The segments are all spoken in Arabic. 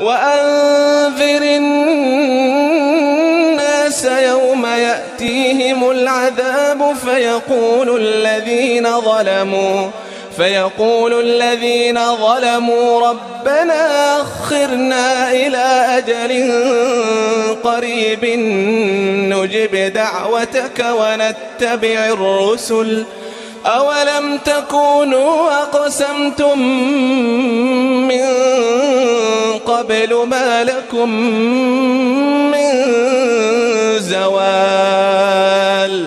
وأنذر الناس يوم يأتيهم العذاب فيقول الذين ظلموا ربنا أخرنا إلى أجل قريب نجب دعوتك ونتبع الرسل أولم تكونوا أقسمتم من قبل ما لكم من زوال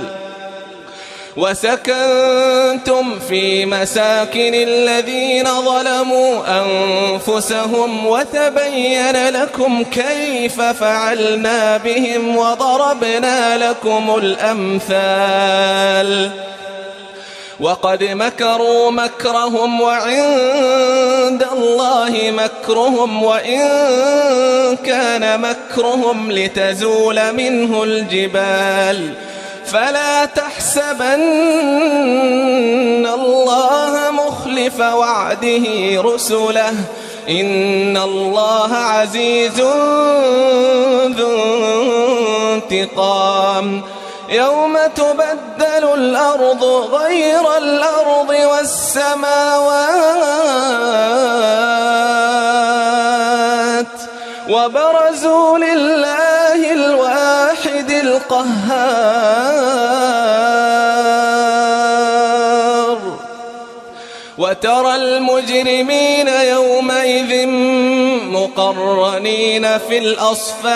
وسكنتم في مساكن الذين ظلموا أنفسهم وتبين لكم كيف فعلنا بهم وضربنا لكم الأمثال وقد مكروا مكرهم وعند الله مكرهم وإن كان مكرهم لتزول منه الجبال فلا تحسبن الله مخلف وعده رسله إن الله عزيز ذو انتقام يوم تبدل الأرض غير الأرض والسماوات وبرزوا لله الواحد القهار وترى المجرمين يومئذ مقرنين في الأصفاد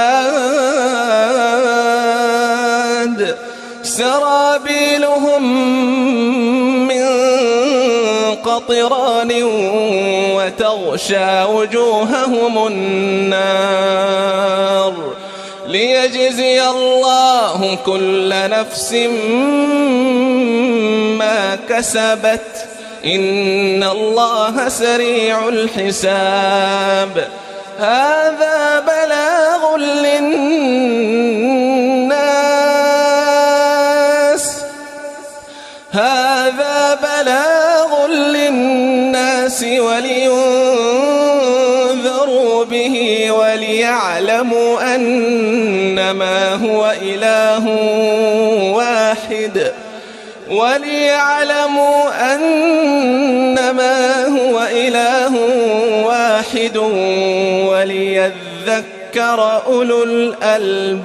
سرابيلهم من قطران وتغشى وجوههم النار ليجزي الله كل نفس ما كسبت إن الله سريع الحساب هذا بلاغ للناس ولينذروا به وليعلموا أنما هو إله واحد وليذكر أولو الألباب.